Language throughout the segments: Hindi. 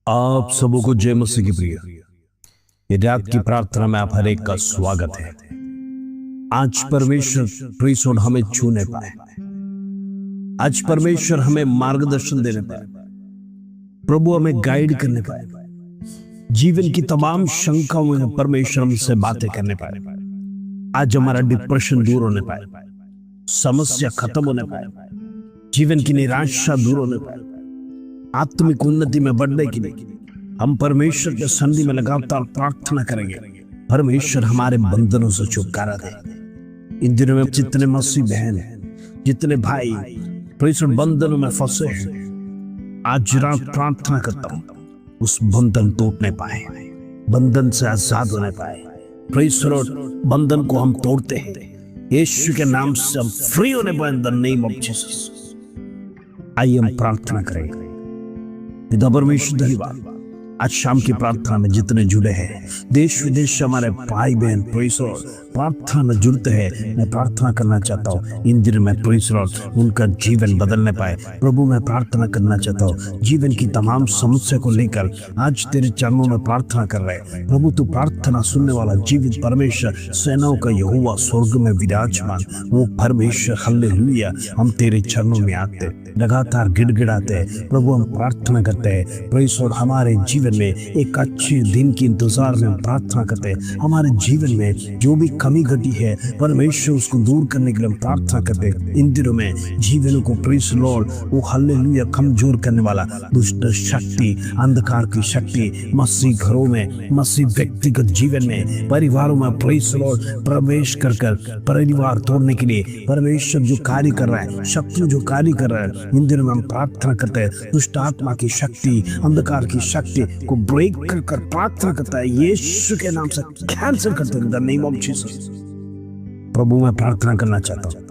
आप सबों को जय मसीह की प्रिय। ये रात की प्रार्थना में आप हर एक का स्वागत है। आज परमेश्वर प्रीसोड हमें छूने पाए, आज परमेश्वर हमें मार्गदर्शन देने पाए, प्रभु हमें गाइड करने पाए, जीवन की तमाम शंकाओं में परमेश्वर हमसे बातें करने पाए। आज हमारा डिप्रेशन दूर होने पाए, समस्या खत्म होने पाए, जीवन की निराशा दूर होने पाए, आत्मिक उन्नति में बढ़ने के लिए हम परमेश्वर के सन्निधि में लगातार प्रार्थना करेंगे। परमेश्वर हमारे बंधनों से छुटकारा दे। इन दिनों में जितने मसीह बहन हैं, जितने भाई परमेश्वर बंधनों में फंसे हैं, आज रात प्रार्थना करता हूं उस बंधन टूटने पाए, बंधन से आजाद होने पाए। परमेश्वर बंधन को हम तोड़ते हैं, यीशु के नाम से हम फ्री होने पाए। In the name of Jesus आइए हम प्रार्थना करेंगे। पिता परमेश्वर धन्यवाद, आज शाम की प्रार्थना में जितने जुड़े हैं, देश विदेश से हमारे भाई बहन परमेश्वर प्रार्थना में जुड़ते हैं, मैं प्रार्थना करना चाहता हूँ इन दिनों में परमेश्वर उनका जीवन बदलने पाए। प्रभु मैं प्रार्थना करना चाहता हूँ जीवन की तमाम समस्या को लेकर आज तेरे चरणों में प्रार्थना कर रहे हैं। प्रभु तू प्रार्थना सुनने वाला जीवित परमेश्वर, सेनाओं का यहोवा स्वर्ग में विराजमान वो परमेश्वर, हालेलुया। हम तेरे चरणों में आते लगातार गिड़गिड़ाते हैं। प्रभु हम प्रार्थना करते हैं परमेश्वर हमारे जीवन में एक अच्छे दिन की इंतजार में हम प्रार्थना करते हैं। हमारे जीवन में जो भी कमी घटी है परमेश्वर उसको दूर करने के लिए हम प्रार्थना करते हैं। इन दिनों में जीवन को प्रेस लॉर्ड वो हालेलुया कमजोर करने वाला दुष्ट शक्ति, अंधकार की शक्ति मसीह घरों में, मसीह व्यक्तिगत जीवन में, परिवारों में प्रेस लॉर्ड प्रवेश कर परिवार तोड़ने के लिए परमेश्वर जो कार्य कर रहा है, शत्रु जो कार्य कर रहा है, इन दिनों में हम प्रार्थना करते हैं दुष्ट आत्मा की शक्ति, अंधकार की शक्ति को ब्रेक कर प्रार्थना करता है, यीशु के नाम से कैंसिल करते हैं द नेम ऑफ जीसस। प्रभु मैं प्रार्थना करना चाहता हूँ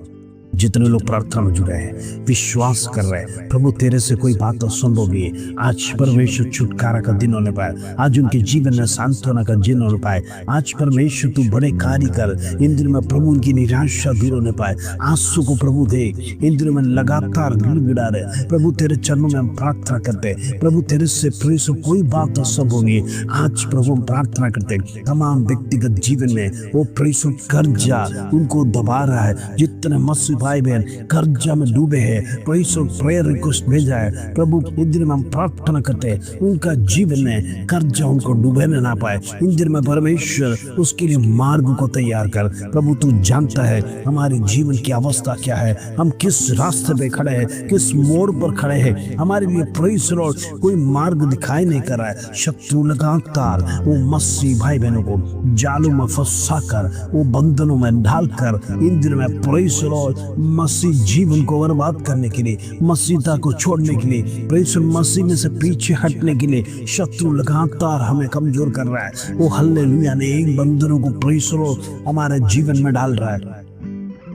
जितने लोग प्रार्थना में जुड़े हैं, विश्वास कर रहे हैं प्रभु तेरे से कोई बात असंभव नहीं है। आज परमेश्वर छुटकारा का दिन होने पाए, आज उनके जीवन में सांत्वना का दिन होने पाए। आज परमेश्वर तू बड़े कार्य कर। इन दिनों में प्रभु उनकी निराशा दूर होने पाए, आंसू को प्रभु दे। इन दिनों में लगातार गिड़गिड़ा रहे प्रभु तेरे चरणों में हम प्रार्थना करते हैं। प्रभु तेरे से कोई बात असंभव नहीं है। आज प्रभु हम प्रार्थना करते हैं तमाम व्यक्तिगत जीवन में वो प्रेसो कर्जा उनको दबा रहा है, जितने मसीह भाई बहन कर्जा में डूबे हैं, प्रेयर रिक्वेस्ट भेजा है प्रभु। इन दिन में हम प्रार्थना करते हैं उनका जीवन में कर्जा उनको डूबने ना पाए। इन दिन में परमेश्वर उसके लिए मार्ग को तैयार कर। प्रभु तू जानता है हमारे जीवन की अवस्था क्या है, हम किस रास्ते पे खड़े हैं, किस मोड़ पर खड़े हैं। हमारे लिए प्रेसर कोई मार्ग दिखाई नहीं कर रहा है। शत्रु लगातार वो मसीह भाई बहनों को जालों में फंसा कर, वो बंधनों में डालकर इन दिन में प्रेसर मसीह जीवन को बर्बाद करने के लिए, मसीहता को छोड़ने के लिए, प्रेसर मसीह में से पीछे हटने के लिए शत्रु लगातार हमें कमजोर कर रहा है। वो हालेलुया ने एक बंधनों को प्रेसर हमारे जीवन में डाल रहा है।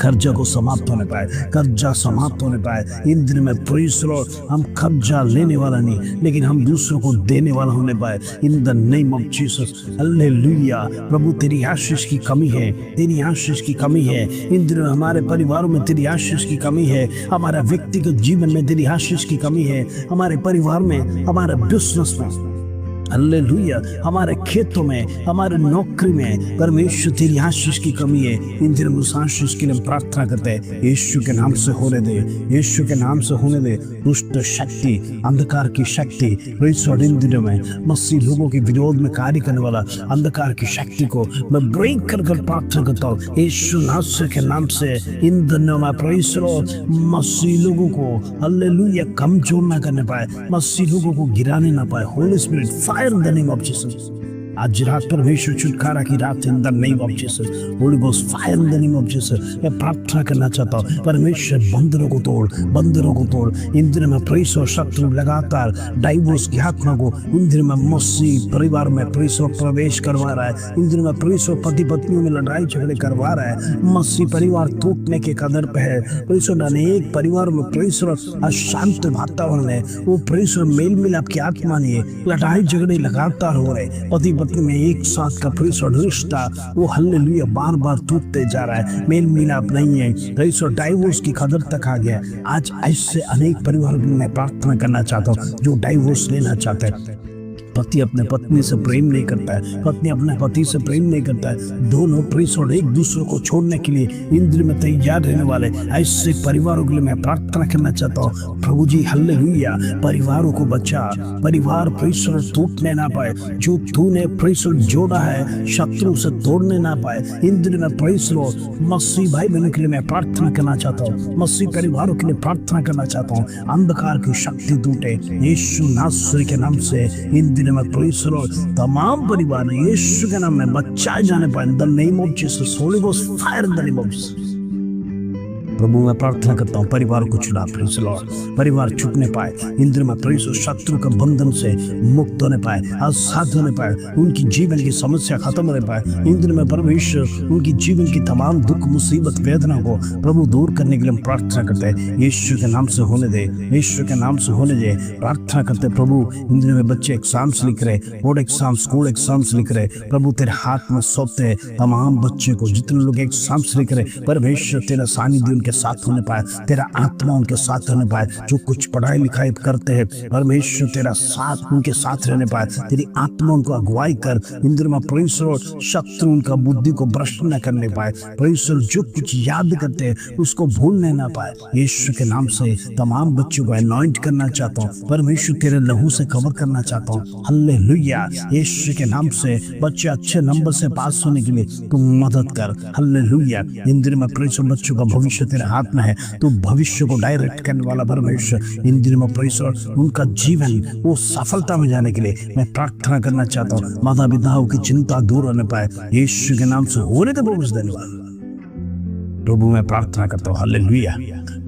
कर्जा को समाप्त होने पाए, कर्जा समाप्त होने पाए। इन दिन में प्रेसर हम कर्जा लेने वाला नहीं लेकिन हम दूसरों को देने वाला होने पाए in the name of Jesus, hallelujah. प्रभु तेरी आशीष की कमी है, तेरी आशीष की कमी है। इन दिनों हमारे परिवारों में तेरी आशीष की कमी है, हमारा व्यक्तिगत जीवन में तेरी आशीष की कमी है, हमारे परिवार में, हमारे बिजनेस में, हालेलुया, हमारे खेतों में, हमारे नौकरी में परमेश्वर तेरी आशीष की कमी है। इन दिनों उस आशीष के लिए हम प्रार्थना करते हैं यीशु के नाम से होने दे, यीशु के नाम से होने दे। दुष्ट शक्ति, अंधकार की शक्ति परमेश्वर इन दिनों में मसीह लोगों के विरोध में कार्य करने वाला अंधकार की शक्ति को मैं ब्रेक कर प्रार्थना करता हूँ यीशु नासरी के नाम से। इन दिनों में परमेश्वर मसीह लोगों को हालेलुया कमजोर ना करने पाए, मसीह लोगों को गिराने ना पाए। Holi spirit in the name of Jesus. आज रात परमेश्वर छुटकारा की रात इन the name of Jesus, holy ghost fire in the name of Jesus. मैं प्रार्थना करना चाहता हूँ परमेश्वर बंदरों को तोड़, बंदरों को तोड़। इन दिनों में प्रेसर शत्रु लगातार डाइवोर्स की आत्मा को इन दिनों में मसीह परिवार में प्रेसर प्रवेश करवा रहा है। इन दिनों में प्रेसर पति पत्नियों में लड़ाई झगड़े करवा रहा है, मसीह परिवार टूटने के कदर पे है। प्रेसर अनेक परिवार में प्रेसर अशांत वातावरण है, वो प्रेसर मेल मिलाप की आत्मा नहीं है, लड़ाई झगड़े लगातार हो रहे, पति में एक साथ का प्रेसर रिश्ता वो हालेलुया बार बार टूटते जा रहा है, मेल मिलाप नहीं है, प्रेसर डाइवोर्स की कदर तक आ गया। आज ऐसे अनेक परिवारों में मैं प्रार्थना करना चाहता हूँ जो डाइवोर्स लेना चाहते हैं पति अपने पत्नी से प्रेम नहीं करता है, पत्नी अपने पति से प्रेम नहीं करता है, दोनों प्रीसोड एक दूसरे को छोड़ने के लिए इंद्र में तैयार रहने वाले ऐसे परिवारों के लिए मैं प्रार्थना करना चाहता हूँ। प्रभु जी हालेलुया, परिवारों को बचा, परिवार प्रीसोड टूटने ना पाए, जो तूने प्रीसोड जोड़ा है शत्रु से तोड़ने ना पाए। इंद्र में प्रीसोड मसीह भाई बहनों के लिए मैं प्रार्थना करना चाहता हूँ, मसीह परिवारों के लिए प्रार्थना करना चाहता हूँ। अंधकार की शक्ति टूटे यीशु नासरी के नाम से। इन दिनों में प्रीसोड तमाम परिवार यीशु के नाम में बचाए जाने पाए। In the name of Jesus, holy ghost fire in the name of Jesus. प्रभु मैं प्रार्थना करता हूँ परिवार को छुड़ा, प्रेज़ द लॉर्ड, परिवार छूटने पाए इंद्र में प्रेज़, शत्रु के बंधन से मुक्त होने पाए, आजाद होने पाए, उनकी जीवन की समस्या खत्म होने पाए। इंद्र में परमेश्वर उनकी जीवन की तमाम दुख मुसीबत वेदना को प्रभु दूर करने के लिए हम प्रार्थना करते हैं। यीशु के नाम से होने दे, यीशु के नाम से होने दे, प्रार्थना करते प्रभु। इंद्र में बच्चे एग्जाम्स लिख रहे, बोर्ड एग्जाम, स्कूल एग्जाम्स लिख रहे, प्रभु तेरे हाथ में सौंपते हैं तमाम बच्चे को, जितने लोग एग्जाम्स लिख रहे, परमेश्वर तेरा सानिध्य उनके साथ होने पाए, तेरा आत्मा उनके साथ रहने पाए। जो कुछ पढ़ाई लिखाई करते हैं परमेश्वर तेरा साथ उनके साथ रहने पाए, तेरी आत्मा उनको अगुवाई कर। इंद्र में परमेश्वर शत्रु उनका बुद्धि को भ्रष्ट न करने पाए, परमेश्वर जो कुछ याद करते हैं उसको भूलने ना पाए। यीशु के नाम से तमाम बच्चों को अनॉइंट करना चाहता हूँ, परमेश्वर तेरे लहू से कवर करना चाहता हूँ। हालेलुया, यीशु के नाम से बच्चे अच्छे नंबर से पास होने के लिए तू मदद कर। हालेलुया, इंद्र में परमेश्वर बच्चों का भविष्य तेरे हाथ में है, तो भविष्य को डायरेक्ट करने वाला परमेश्वर। इन दिनों में परमेश्वर उनका जीवन वो सफलता में जाने के लिए मैं प्रार्थना करना चाहता हूँ। माता पिताओं की चिंता दूर होने पाए, यीशु के नाम से होने के बहुत धन्यवाद प्रभु मैं प्रार्थना करता हूँ। हालेलुया,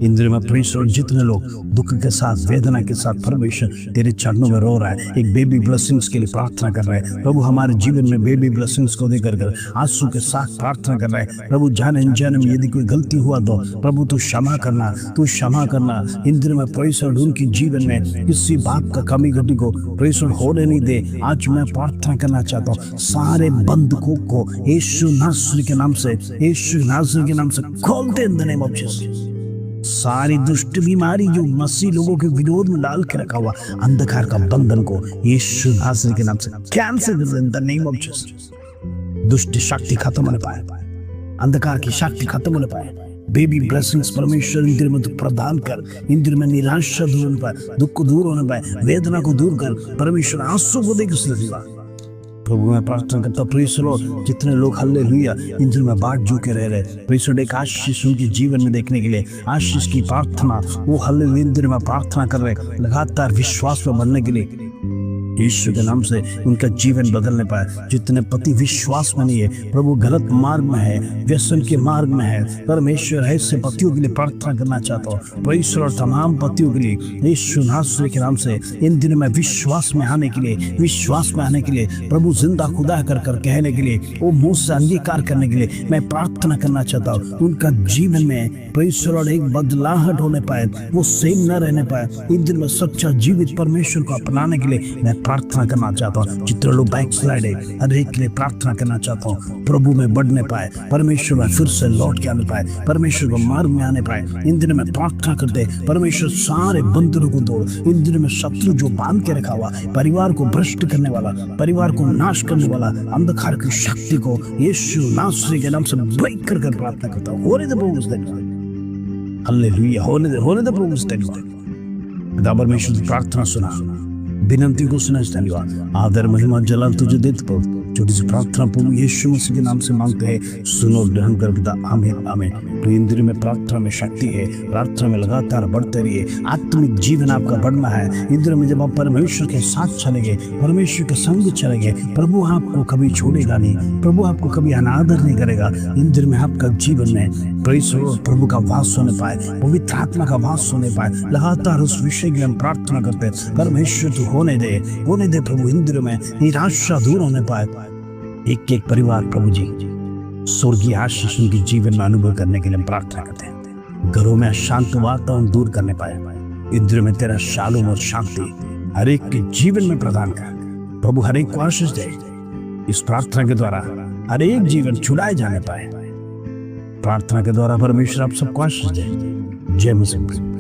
इंद्र में परमेश्वर जितने लोग दुख के साथ वेदना के साथ परमेश्वर तेरे चरणों में रो रहा है, एक बेबी ब्लेसिंग्स के लिए प्रार्थना कर रहे हैं प्रभु, हमारे जीवन में बेबी ब्लेसिंग्स को देकर कर आंसू के साथ प्रार्थना कर रहे हैं प्रभु। जाने अनजाने में यदि कोई गलती हुआ तो प्रभु तू क्षमा करना, तू क्षमा करना। इंद्र में परमेश्वर उनके जीवन में किसी बात का कमी घटी को परमेश्वर होने नहीं दे। आज मैं प्रार्थना करना चाहता हूँ सारे बंधकों को यीशु नासरी के नाम से, यीशु नासरी के नाम से खोलते इन द नेम ऑफ जीसस। सारी दुष्ट बीमारी जो मसीह लोगों के विरोध में डाल के रखा हुआ अंधकार का बंधन को यीशु नासरी के नाम से कैंसिल कर इन द नेम ऑफ जीसस। दुष्ट शक्ति खत्म होने पाए, अंधकार की शक्ति खत्म होने पाए। बेबी ब्लेसिंग्स परमेश्वर इंद्र में तू प्रदान कर, इंद्र में निराशा दूर होने पाए, दुख को दूर होने पाए, वेदना को दूर कर परमेश्वर, आंसू को देख प्रभु मैं प्रार्थना करता हूँ परमेश्वर जितने लोग हालेलुया इंद्र में बाट झुके रह रहे परमेश्वर एक आशीष उनके जीवन में देखने के लिए आशीष की प्रार्थना वो हालेलुया इंद्र में प्रार्थना कर रहे लगातार विश्वास में बढ़ने के लिए यीशु के नाम से उनका जीवन बदलने पाए। जितने पति विश्वास में नहीं है प्रभु, गलत मार्ग में है, व्यसन के मार्ग में है, परमेश्वर ऐसे पतियों के लिए प्रार्थना करना चाहता हूँ परमेश्वर। तमाम पतियों के लिए यीशु नासरी के नाम से इन दिनों में विश्वास में आने के लिए, विश्वास में आने के लिए प्रभु, जिंदा खुदा कर कहने के लिए, वो मुंह से अंगीकार करने के लिए मैं प्रार्थना करना चाहता हूँ। उनका जीवन में परमेश्वर एक बदलाहट होने पाए, वो सेम न रहने पाए। इन दिन में सच्चा जीवित परमेश्वर को अपनाने के लिए मैं प्रार्थना करना चाहता हूँ। जितने लोग बैक स्लाइड है हर एक के लिए प्रार्थना करना चाहता हूँ प्रभु में बढ़ने पाए, परमेश्वर में फिर से लौट के आने पाए, परमेश्वर को मार्ग में आने पाए। इन दिनों में प्रार्थना करते परमेश्वर सारे बंधनों को तोड़। इन दिनों में शत्रु जो बांध के रखा हुआ परिवार को भ्रष्ट करने वाला, परिवार को नाश करने वाला अंधकार की शक्ति को यीशु नासरी के नाम से ब्रेक कर प्रार्थना करता हूँ। होने दे प्रभु धन्यवाद, हालेलुया, होने दे प्रभु धन्यवाद। पिता परमेश्वर की प्रार्थना सुना, विनंती को सुना, धन्यवाद। आदर महिमा जलाल तुझे देते प्रभु। छोटी सी प्रार्थना प्रभु यीशु मसीह के नाम से मांगते हैं, सुनो ग्रहण कर पिता, आमीन आमीन। इंद्र में प्रार्थना में शक्ति है, प्रार्थना में लगातार बढ़ते रहिए, आत्मिक जीवन आपका बढ़ना है। इंद्र में जब आप परमेश्वर के साथ चलेंगे, परमेश्वर के संग चलेंगे, प्रभु आपको कभी छोड़ेगा नहीं, प्रभु आपको कभी अनादर नहीं करेगा। इंद्र में आपका जीवन में प्रभु का वास होने पाए, पवित्र आत्मा का वास होने पाए। लगातार उस विषय की हम प्रार्थना करते हैं परमेश्वर तू होने दे प्रभु। इंद्र में निराशा दूर होने पाए, एक एक परिवार प्रभु जी स्वर्गीय आशीष उनके जीवन में अनुभव करने के लिए हम प्रार्थना करते हैं। घरों में अशांत वातावरण दूर करने पाए, इंद्र में तेरा शालोम और शांति हर एक के जीवन में प्रदान कर प्रभु। हर एक को आशीष दे, इस प्रार्थना के द्वारा हर एक जीवन छुड़ाए जाने पाए। प्रार्थना के द्वारा परमेश्वर आप सबको आशीष दे। जय मसीह।